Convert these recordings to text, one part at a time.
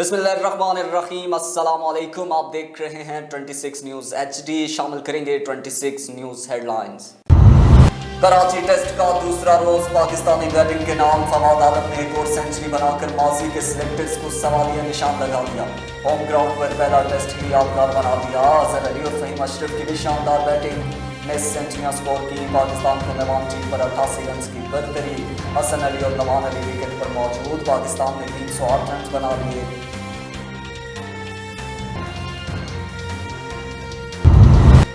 بسم اللہ الرحمن الرحیم، السلام علیکم۔ آپ دیکھ رہے ہیں 26 نیوز HD۔ شامل کریں گے 26 نیوز ہیڈ لائنز۔ کراچی ٹیسٹ کا دوسرا روز، پاکستانی بیٹنگ کے نام فواد عالم نے ایک اور سینچری بنا کر ماضی کے سلیکٹرز کو سوالیہ نشان لگا دیا۔ ہوم گراؤنڈ پر پہلا ٹیسٹ بھی یادگار بنا دیا۔ اظہر علی اور فہیم اشرف کی بھی شاندار بیٹنگ نے سینچریاں سکور کی۔ پاکستان کو میوان ٹیم پر 88 رنز کی برتری۔ حسن علی اور نمان علی وکٹ پر موجود۔ پاکستان نے 308 رنز بنا لیے۔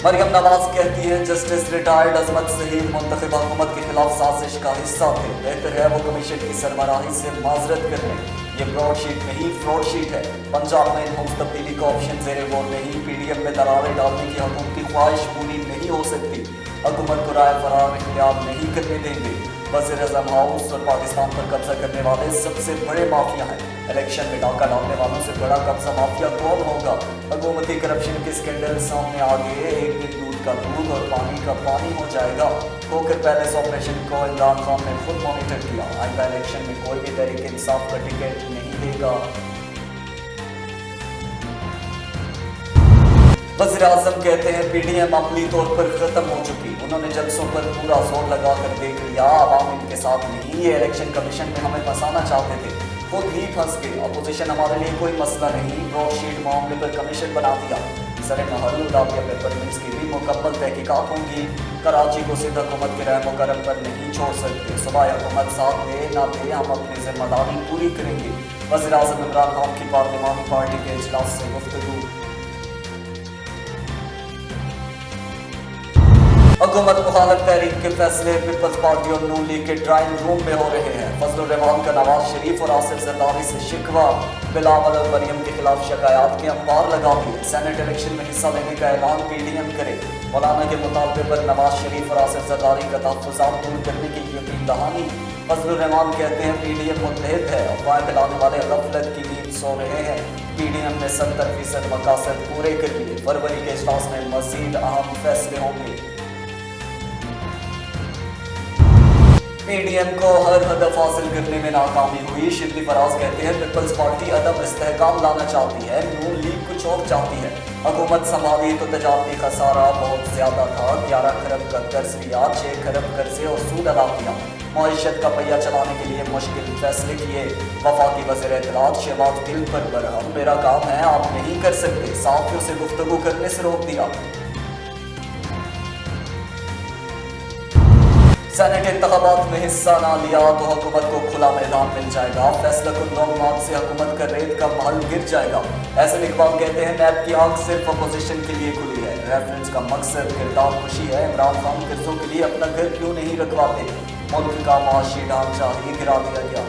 مریم نواز کہتی ہیں جسٹس ریٹائرڈ عظمت ظہیر منتخب حکومت کے خلاف سازش کا حصہ تھے، بہتر ہے وہ کمیشن کی سربراہی سے معذرت کر لیں۔ یہ براڈ شیٹ نہیں، فراڈ شیٹ ہے۔ پنجاب میں انہاؤس تبدیلی کا آپشن زیر غور نہیں۔ PDM میں دراریں ڈالنے کی حکومتی خواہش پوری نہیں ہو سکتی۔ حکومت کو رائے فرار اختیار نہیں کرنے دیں گے۔ وزیر اعظم ہاؤس اور پاکستان پر قبضہ کرنے والے سب سے بڑے مافیا ہیں۔ الیکشن میں ڈاکہ ڈالنے والوں سے بڑا قبضہ مافیا کون ہوگا؟ حکومتی کرپشن کے اسکینڈل سامنے آ گئے۔ ایک دن دودھ کا دودھ اور پانی کا پانی ہو جائے گا۔ کوکر پیلس آپریشن کو عمران خان نے خود مانیٹر کیا۔ آئندہ الیکشن میں کوئی بھی تحریک انصاف کا ٹکٹ نہیں دے گا۔ وزیر اعظم کہتے ہیں PDM عملی طور پر ختم ہو چکی۔ انہوں نے جلسوں پر پورا زور لگا کر دیکھ لیا، عوام ان کے ساتھ نہیں۔ یہ الیکشن کمیشن میں ہمیں پھنسانا چاہتے تھے، خود ہی پھنس گئے۔ اپوزیشن ہمارے لیے کوئی مسئلہ نہیں۔ براڈ شیٹ معاملے پر کمیشن بنا دیا۔ سر محل داویہ پیپر ملز کی بھی مکمل تحقیقات ہوں گی۔ کراچی کو صرف حکومت کے رحم و کرم پر نہیں چھوڑ سکتے۔ صبح حکومت ساتھ دے نہ دے، ہم اپنی ذمہ داری پوری کریں گے۔ وزیر اعظم عمران خان کی پارلیمانی پارٹی کے اجلاس سے گفتگو۔ حکومت مخالف تحریک کے فیصلے پیپلز پارٹی اور نون لیگ کے ڈرائنگ روم میں ہو رہے ہیں۔ فضل الرحمان کا نواز شریف اور آصف زرداری سے شکوہ۔ بلاول اور مریم کے خلاف شکایات کے انبار لگا دیے۔ سینٹ الیکشن میں حصہ لینے کا اعلان PDM کرے۔ مولانا کے مطالبے پر نواز شریف اور آصف زرداری کا تحفظات دور کرنے کی یقین دہانی۔ فضل الرحمان کہتے ہیں PDM متحد ہے، افواہیں پھیلانے والے غفلت کی نیند سو رہے ہیں۔ PDM نے 70% مقاصد پورے کر لیے۔ فروری کے اجلاس میں مزید اہم فیصلے ہوں گے۔ PDM کو ہر ہدف حاصل کرنے میں ناکامی ہوئی۔ شبلی فراز کہتے ہیں پیپلز پارٹی عدم استحکام لانا چاہتی ہے، نون لیگ کچھ اور چاہتی ہے۔ حکومت سنبھالی تو تجارتی خسارہ بہت زیادہ تھا۔ 11 کھرب کا قرض لیا، 6 کھرب قرضے اور سود ادا کیا۔ معیشت کا پہیہ چلانے کے لیے مشکل فیصلے کیے۔ وفاقی وزیر اطلاعات شہباز گل پر برہم، میرا کام ہے آپ نہیں کر سکتے، صحافیوں سے گفتگو کرنے سے روک دیا۔ سینٹ انتخابات میں حصہ نہ لیا تو حکومت کو کھلا میدان مل جائے گا۔ فیصلہ کن معلومات سے حکومت کا ریت کا محل گر جائے گا۔ احسن اقبال کہتے ہیں نیب کی آنکھ صرف اپوزیشن کے لیے کھلی ہے۔ ریفرنس کا مقصد کردار کشی ہے۔ عمران خان قرضوں کے لیے اپنا گھر کیوں نہیں رکھواتے؟ ملک کا معاشی ڈھانچہ ہی گرا دیا گیا۔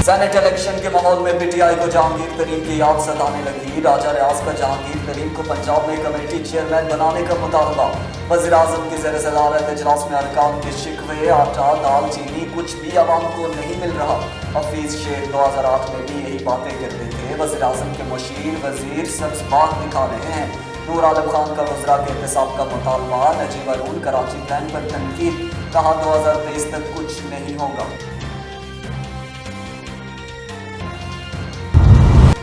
سینٹ الیکشن کے ماحول میں PTI کو جہانگیر ترین کی یاد ستانے لگی۔ راجہ ریاض کا جہانگیر ترین کو پنجاب میں کمیٹی چیئرمین بنانے کا مطالبہ۔ وزیر اعظم کی زیر صدارت اجلاس میں ارکان کے شکوے، آٹا دال چینی کچھ بھی عوام کو نہیں مل رہا۔ حفیظ شیخ 2008 میں بھی یہی باتیں کرتے تھے۔ وزیر اعظم کے مشیر وزیر سبز باغ دکھا رہے ہیں۔ نور عالم خان کا وزراء کے احتساب کا مطالبہ۔ نجیب ارون کراچی پلان پر تنقید، کہا 2023 تک کچھ نہیں ہوگا۔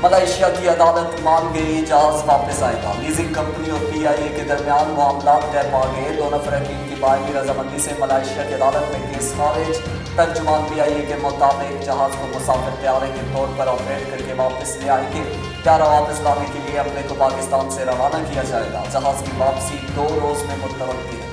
ملائیشیا کی عدالت مان گئی، جہاز واپس آئے گا۔ لیزنگ کمپنی اور PIA کے درمیان معاملات طے پا گئے۔ دونوں فریقین کی باہمی رضامندی سے ملائیشیا کی عدالت میں کیس خارج۔ ترجمان PIA کے مطابق جہاز کو مسافر طیارے کے طور پر آپریٹ کر کے واپس لے آئیں گے۔ طیارہ واپس لانے کے لیے عملے کو پاکستان سے روانہ کیا جائے گا۔ جہاز کی واپسی 2 روز میں متوقع ہے۔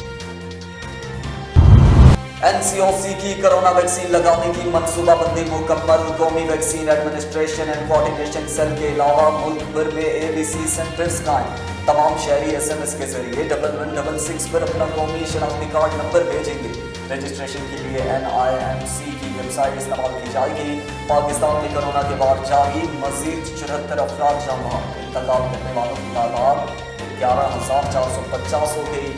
NCOC کی کرونا ویکسین لگانے کی منصوبہ بندی مکمل۔ قومی vaccine administration and coordination cell کے علاوہ ملک بھر میں ABC سینٹرز قائم۔ تمام شہری SMS کے ذریعے 1166 پر اپنا قومی شناختی کارڈ نمبر بھیجیں گے۔ رجسٹریشن کے لیے NIMC کی ویب سائٹ استعمال کی جائے گی۔ پاکستان میں کرونا کے بعد جاری، مزید 74 افراد جاں بحق۔ انتقال کرنے والوں کی تعداد 11,450 ہو گئی۔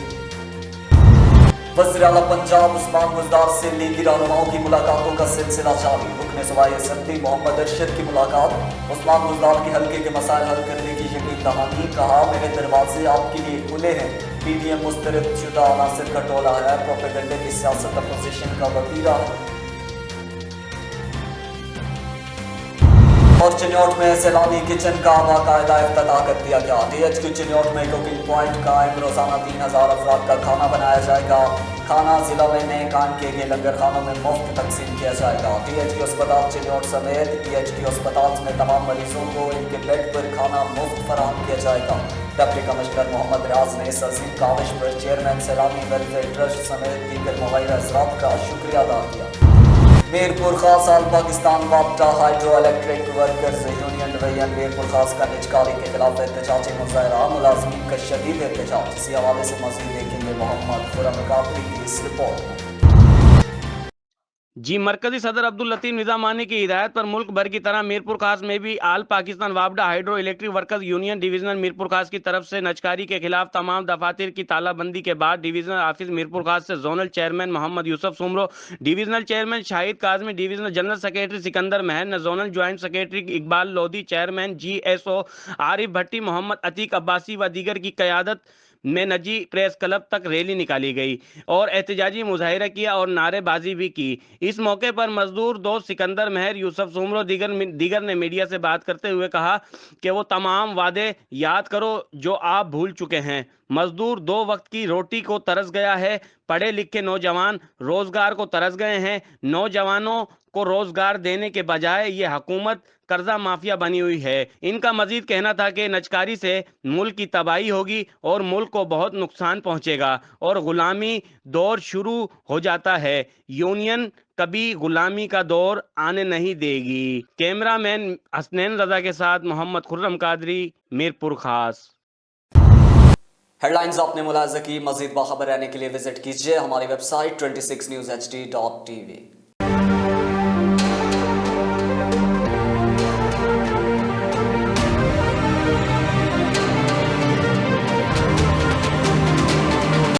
وزیر اعلیٰ پنجاب عثمان بزدار سے لیگی رہنماؤں کی ملاقاتوں کا سلسلہ جاری۔ رکن صوبائی اسمبلی محمد ارشد کی ملاقات۔ عثمان بزدار کے حلقے کے مسائل حل کرنے کی یقین دہانی، کہا میرے دروازے آپ کے لیے کھلے ہیں۔ PDM مسترد شدہ عناصر کا ٹولہ ہے، پروپیگنڈے کی سیاست اپوزیشن کا وتیرہ ہے۔ اور چنیوٹ میں سیلانی کچن کا باقاعدہ افتتاح کر دیا گیا۔ DHQ چنیوٹ میں کوکنگ پوائنٹ قائم، روزانہ 3000 افراد کا کھانا بنایا جائے گا۔ کھانا ضلع میں نئے قائم کیے گئے لنگر خانوں میں مفت تقسیم کیا جائے گا۔ DHQ اسپتال چنیوٹ سمیت DHQ اسپتال میں تمام مریضوں کو ان کے بیڈ پر کھانا مفت فراہم کیا جائے گا۔ ڈپٹی کمشنر محمد ریاض نے اس عظیم کاوش پر چیئرمین سیلانی ویلفیئر ٹرسٹ سمیت دیگر مغیر حضرات کا شکریہ ادا کیا۔ میرپور خاص آل پاکستان وابٹا hydro electric workers union division Mirpur Khas کا نجکاری کے خلاف احتجاجی مظاہرہ، ملازمین کا شدید احتجاج۔ اسی حوالے سے مزید دیکھیں گے محمد خرم قادری کی اس رپورٹ۔ مرکزی صدر عبداللطیف نظامانی کی ہدایت پر ملک بھر کی طرح میرپور خاص میں بھی آل پاکستان وابڈا hydro electric workers union divisional Mirpur Khas کی طرف سے نجکاری کے خلاف تمام دفاتر کی تالہ بندی کے بعد ڈویژنل آفس میرپور خاص سے zonal chairman Muhammad Yousuf Soomro, divisional chairman Shahid Kazmi, divisional general secretary Sikandar Mehar, zonal joint secretary Iqbal Lodhi, chairman GSO Arif Bhatti, Muhammad Atiq Abbasi و دیگر کی قیادت میں نجی پریس کلب تک ریلی نکالی گئی اور احتجاجی مظاہرہ کیا اور نعرے بازی بھی کی۔ اس موقع پر مزدور دوست سکندر مہر، یوسف سومرو دیگر نے میڈیا سے بات کرتے ہوئے کہا کہ وہ تمام وعدے یاد کرو جو آپ بھول چکے ہیں۔ مزدور 2 وقت کی روٹی کو ترس گیا ہے، پڑھے لکھے نوجوان روزگار کو ترس گئے ہیں۔ نوجوانوں کو روزگار دینے کے بجائے یہ حکومت قرضہ مافیا بنی ہوئی ہے۔ ان کا مزید کہنا تھا کہ نجکاری سے ملک کی تباہی ہوگی اور ملک کو بہت نقصان پہنچے گا اور غلامی دور شروع ہو جاتا ہے۔ یونین کبھی غلامی کا دور آنے نہیں دے گی۔ کیمرہ مین حسنین رضا کے ساتھ محمد خرم قادری، میرپور خاص۔ ہیڈ لائنز آپ نے ملاحظہ کی۔ مزید باخبر رہنے کے لیے وزٹ کیجیے ہماری ویب سائٹ 26newshd.tv۔